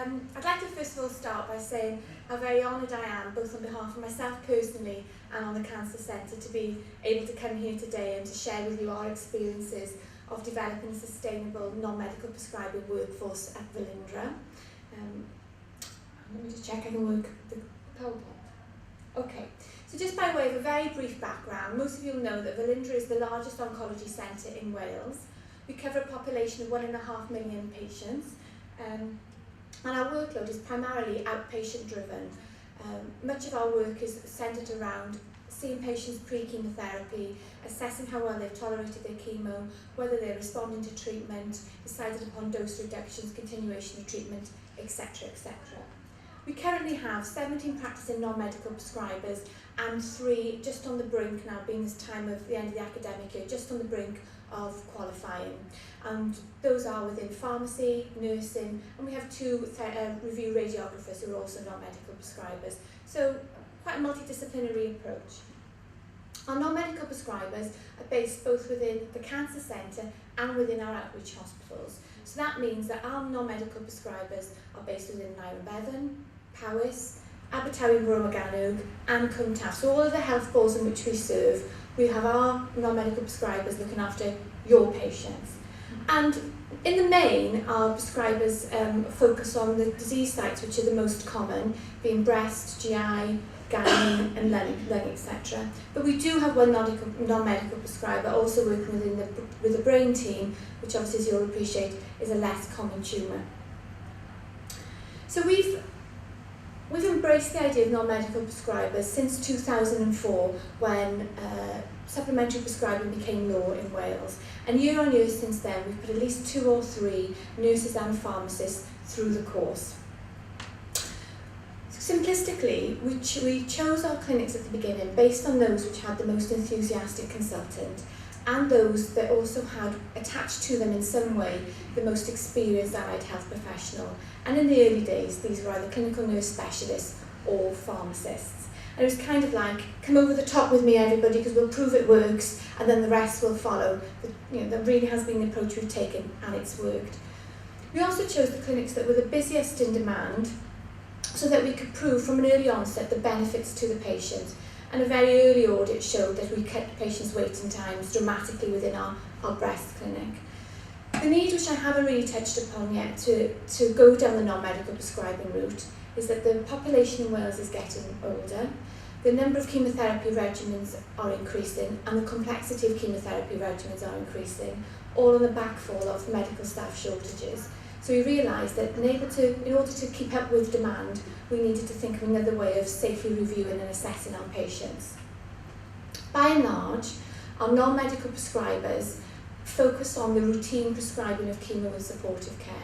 I'd like to first of all start by saying how very honoured I am, both on behalf of myself personally and on the Cancer Centre, to be able to come here today and to share with you our experiences of developing a sustainable non-medical prescribing workforce at Velindre. Let me just check I can work the PowerPoint. Okay, so just by way of a very brief background, most of you will know that Velindre is the largest oncology centre in Wales. We cover a population of 1.5 million patients, and our workload is primarily outpatient driven. Much of our work is centred around seeing patients pre-chemotherapy, assessing how well they've tolerated their chemo, whether they're responding to treatment, decided upon dose reductions, continuation of treatment, etc., etc. We currently have 17 practicing non-medical prescribers and 3 just on the brink now, being this time of the end of the academic year, just on the brink of qualifying. And those are within pharmacy, nursing, and we have 2 review radiographers who are also non-medical prescribers. So quite a multidisciplinary approach. Our non-medical prescribers are based both within the Cancer Centre and within our outreach hospitals. So that means that our non-medical prescribers are based within Bethan, Powys, Abertawe Morwmaganwg and Cwm Taf. So all of the health boards in which we serve, we have our non-medical prescribers looking after your patients. And in the main, our prescribers focus on the disease sites which are the most common, being breast, GI, gynae and lung, etc. But we do have one non-medical prescriber also working with the brain team, which obviously, as you'll appreciate, is a less common tumour. So we've embraced the idea of non-medical prescribers since 2004, when supplementary prescribing became law in Wales. And year on year since then, we've put at least 2 or 3 nurses and pharmacists through the course. Simplistically, we chose our clinics at the beginning based on those which had the most enthusiastic consultant and those that also had attached to them in some way the most experienced allied health professional. And in the early days, these were either clinical nurse specialists or pharmacists. And it was kind of like, come over the top with me, everybody, because we'll prove it works, and then the rest will follow. That really has been the approach we've taken, and it's worked. We also chose the clinics that were the busiest in demand, so that we could prove from an early onset the benefits to the patient. And a very early audit showed that we cut patients' waiting times dramatically within our breast clinic. The need, which I haven't really touched upon yet, to go down the non-medical prescribing route is that the population in Wales is getting older, the number of chemotherapy regimens are increasing, and the complexity of chemotherapy regimens are increasing, all on the backfall of medical staff shortages. So we realised that in order to keep up with demand, we needed to think of another way of safely reviewing and assessing our patients. By and large, our non-medical prescribers focus on the routine prescribing of chemo and supportive care.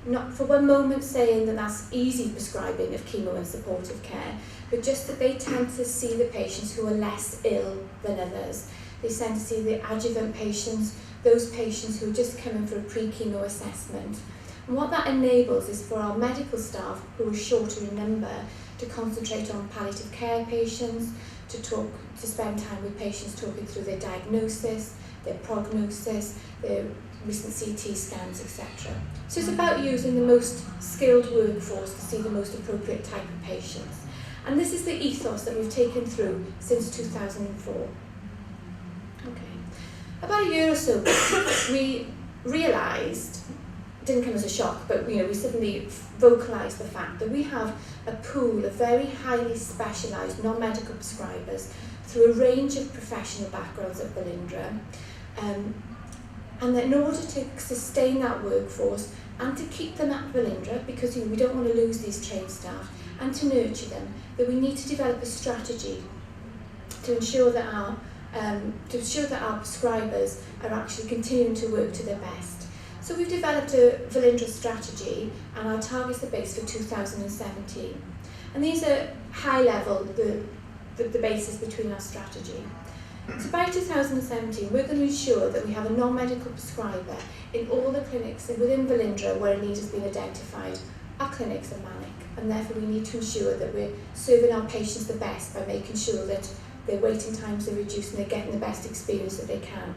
Not for one moment saying that that's easy prescribing of chemo and supportive care, but just that they tend to see the patients who are less ill than others. They tend to see the adjuvant patients, those patients who are just coming for a pre-chemo assessment. And what that enables is for our medical staff, who are shorter in number, to concentrate on palliative care patients, to spend time with patients talking through their diagnosis, their prognosis, their recent CT scans, etc. So it's about using the most skilled workforce to see the most appropriate type of patients. And this is the ethos that we've taken through since 2004. Okay. About a year or so ago, we realised, didn't come as a shock, but we suddenly vocalised the fact that we have a pool of very highly specialised non-medical prescribers through a range of professional backgrounds at Velindre, and that in order to sustain that workforce and to keep them at Velindre, because we don't want to lose these trained staff, and to nurture them, that we need to develop a strategy to ensure that our prescribers are actually continuing to work to their best. So we've developed a Velindre strategy, and our targets are based for 2017. And these are high level, the basis between our strategy. So by 2017, we're going to ensure that we have a non-medical prescriber in all the clinics within Velindre where a need has been identified. Our clinics are manic, and therefore we need to ensure that we're serving our patients the best by making sure that their waiting times are reduced and they're getting the best experience that they can.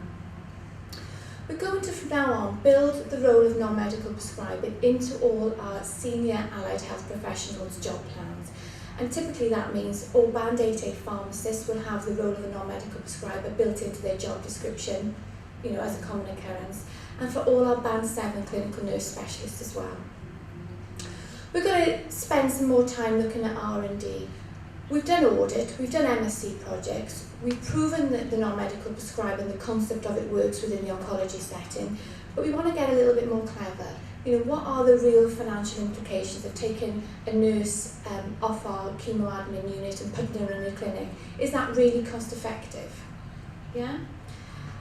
We're going to, from now on, build the role of non-medical prescribing into all our senior allied health professionals' job plans. And typically that means all Band 8A pharmacists will have the role of a non-medical prescriber built into their job description, you know, as a common occurrence. And for all our Band 7 clinical nurse specialists as well. We're going to spend some more time looking at R&D. We've done audit, we've done MSc projects, we've proven that the non-medical prescribing, the concept of it works within the oncology setting, but we want to get a little bit more clever. You know, what are the real financial implications of taking a nurse off our chemo admin unit and putting her in a clinic? Is that really cost effective? Yeah?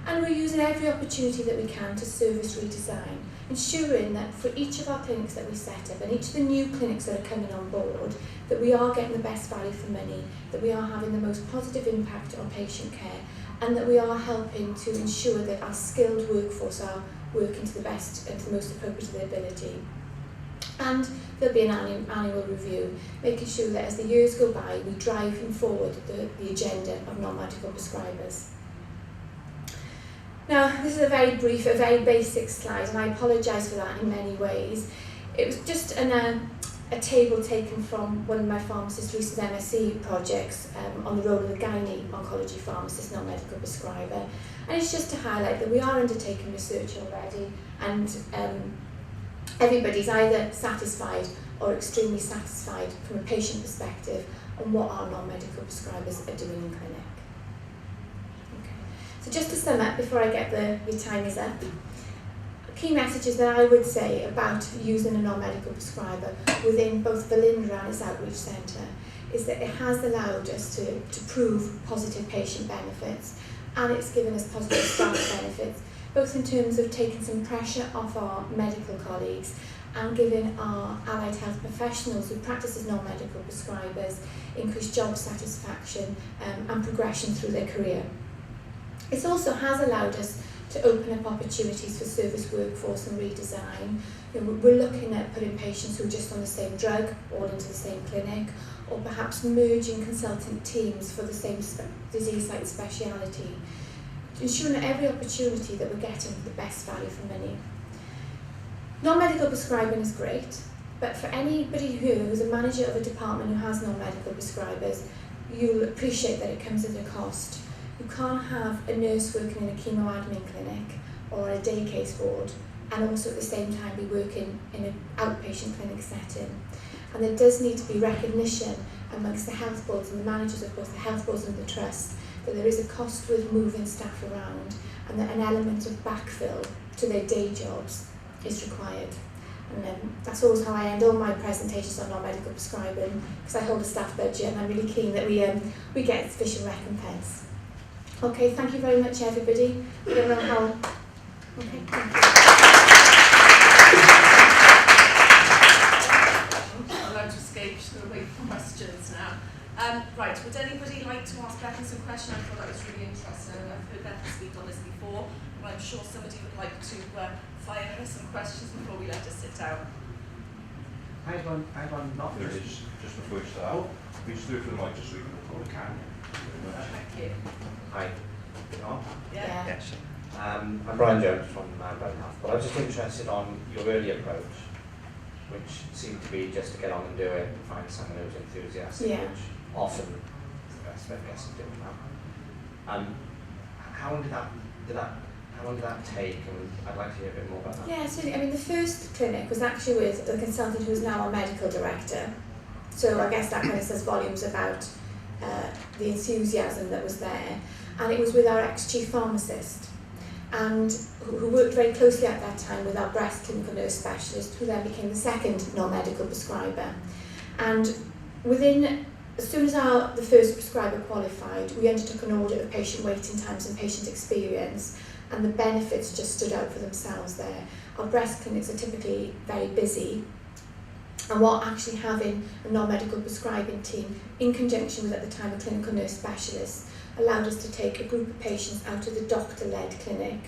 And we're using every opportunity that we can to service redesign, ensuring that for each of our clinics that we set up and each of the new clinics that are coming on board, that we are getting the best value for money, that we are having the most positive impact on patient care, and that we are helping to ensure that our skilled workforce are working to the best and to the most appropriate of their ability. And there'll be an annual review, making sure that as the years go by, we drive forward the agenda of non-medical prescribers. Now, this is a very brief, a very basic slide, and I apologise for that in many ways. It was just a table taken from one of my pharmacist's recent MSc projects on the role of the gynae oncology pharmacist, non-medical prescriber. And it's just to highlight that we are undertaking research already, and everybody's either satisfied or extremely satisfied from a patient perspective on what our non-medical prescribers are doing in clinic. So just to sum up, before I get your time is up, key messages that I would say about using a non-medical prescriber within both Belinda and its outreach centre is that it has allowed us to prove positive patient benefits, and it's given us positive staff benefits, both in terms of taking some pressure off our medical colleagues and giving our allied health professionals who practice as non-medical prescribers increased job satisfaction and progression through their career. It also has allowed us to open up opportunities for service workforce and redesign. You know, we're looking at putting patients who are just on the same drug all into the same clinic, or perhaps merging consultant teams for the same disease site speciality, ensuring that every opportunity that we're getting the best value for money. Non-medical prescribing is great, but for anybody who's a manager of a department who has non-medical prescribers, you'll appreciate that it comes at a cost. You can't have a nurse working in a chemo admin clinic or a day case ward and also at the same time be working in an outpatient clinic setting. And there does need to be recognition amongst the health boards and the managers of both the health boards and the trusts that there is a cost with moving staff around, and that an element of backfill to their day jobs is required. And that's always how I end all my presentations on non-medical prescribing, because I hold a staff budget and I'm really keen that we get sufficient recompense. Okay, thank you very much, everybody. I don't know how. Okay, thank you. I'm allowed to escape to wait for questions now. Right, would anybody like to ask Bethan some questions? I thought that was really interesting. I've heard Bethan speak on this before, but I'm sure somebody would like to fire her some questions before we let her sit down. I have one not finished. Just before you start. We just do it for the mic just so we can record the camera. Thank you. Hi. On? Yeah. Yes. I'm Brian Jones from Bethan Health, but I was just interested on your early approach, which seemed to be just to get on and do it and find someone who's enthusiastic, which often is the best way of guessing doing that. How long did that take? And I'd like to hear a bit more about that. Yeah, so I mean, the first clinic was actually with a consultant who is now our medical director. So I guess that kind of says volumes about the enthusiasm that was there. And it was with our ex-chief pharmacist, and who worked very closely at that time with our breast clinical nurse specialist, who then became the second non-medical prescriber. And as soon as the first prescriber qualified, we undertook an audit of patient waiting times and patient experience, and the benefits just stood out for themselves there. Our breast clinics are typically very busy, and what actually having a non-medical prescribing team in conjunction with, at the time, a clinical nurse specialist, allowed us to take a group of patients out of the doctor-led clinic,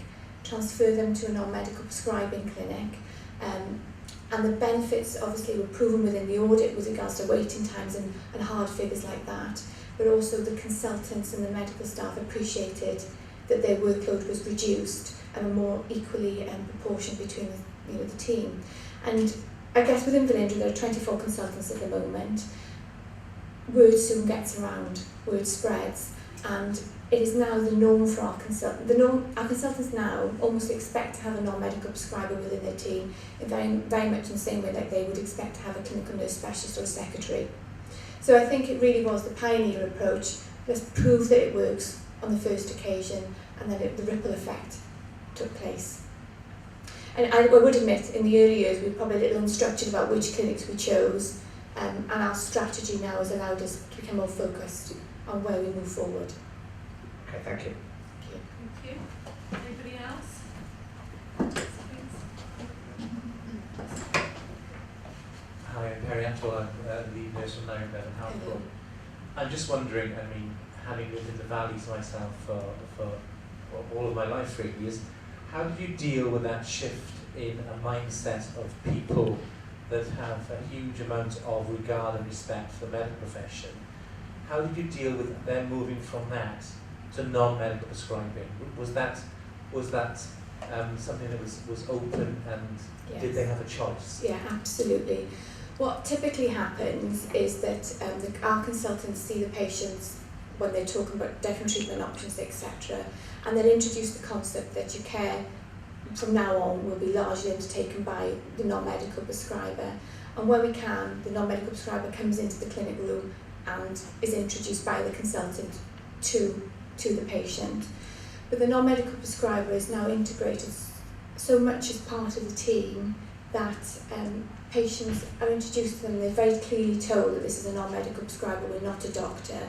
transfer them to a non-medical prescribing clinic, and the benefits obviously were proven within the audit with regards to waiting times and hard figures like that, but also the consultants and the medical staff appreciated that their workload was reduced and a more equally proportion between the team. And I guess within Velindre there are 24 consultants at the moment. Word soon gets around, word spreads, and it is now the norm for our consultants. Our consultants now almost expect to have a non-medical prescriber within their team, very much in the same way that they would expect to have a clinical nurse specialist or a secretary. So I think it really was the pioneer approach. Let's prove that it works on the first occasion, and then the ripple effect took place. And I would admit, in the early years, we were probably a little unstructured about which clinics we chose, and our strategy now has allowed us to become more focused on where we move forward. Okay, thank you. Thank you. Anybody else? Hi, I'm Harry Atwell. I'm the nurse from Bethan Tranter. I'm just wondering, I mean, having lived in the valleys myself for all of my life really, is how did you deal with that shift in a mindset of people that have a huge amount of regard and respect for the medical profession? How did you deal with them moving from that to non-medical prescribing? Was that something that was open, and Yes. did they have a choice? Yeah, absolutely. What typically happens is that our consultants see the patients when they're talking about different treatment options, etc., and they'll introduce the concept that your care from now on will be largely undertaken by the non-medical prescriber. And where we can, the non-medical prescriber comes into the clinic room and is introduced by the consultant to the patient. But the non-medical prescriber is now integrated so much as part of the team that patients are introduced to them. They're very clearly told that this is a non-medical prescriber, we're not a doctor.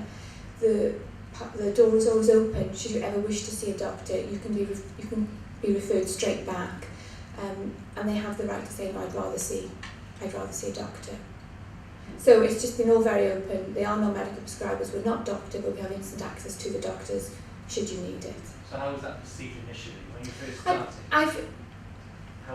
The door is always open. Should you ever wish to see a doctor, you can be referred straight back, and they have the right to say, no, I'd rather see a doctor. So it's just been all very open. They are non-medical prescribers. We're not doctor, but we have instant access to the doctors should you need it. So how was that perceived initially when you first started?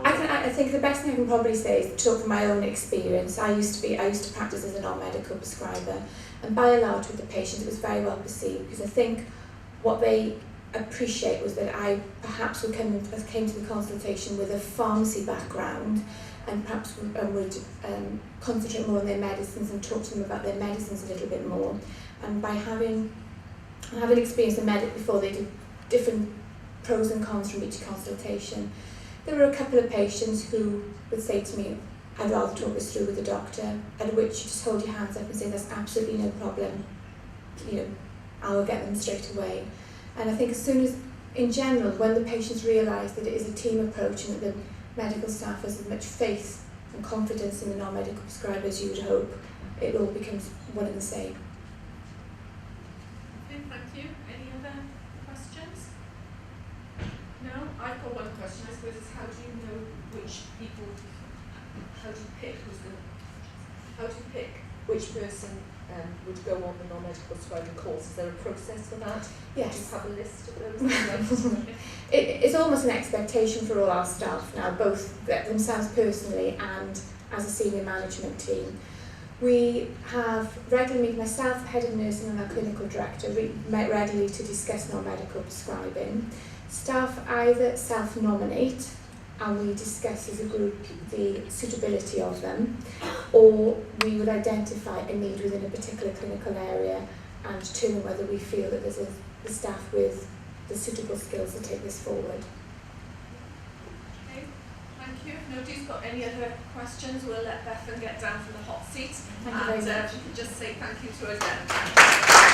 I think the best thing I can probably say is to talk from my own experience. I used to practice as a non-medical prescriber, and by and large with the patients it was very well perceived, because I think what they appreciate was that I perhaps came to the consultation with a pharmacy background, and perhaps would concentrate more on their medicines and talk to them about their medicines a little bit more. And by having experienced a medic before, they did different pros and cons from each consultation. There were a couple of patients who would say to me, I'd rather talk this through with the doctor, at which you just hold your hands up and say, there's absolutely no problem, I will get them straight away. And I think as soon as, in general, when the patients realise that it is a team approach and that the medical staff has as much faith and confidence in the non-medical prescriber as you would hope, it all becomes one and the same. Okay, thank you. Any other questions? No? I've got one question. I suppose it's how do you know which people, how do you pick which person would go on the non-medical prescribing course? Is there a process for that? Yes. Do you have a list of those? It's almost an expectation for all our staff now, both themselves personally and as a senior management team. We have regularly, myself, head of nursing, and our clinical director, met regularly to discuss non-medical prescribing. Staff either self-nominate, and we discuss as a group the suitability of them, or we would identify a need within a particular clinical area and determine whether we feel that there's the staff with the suitable skills to take this forward. Okay, thank you. If nobody's got any other questions, we'll let Bethan get down from the hot seat. Thank you very much. We can just say thank you to her again.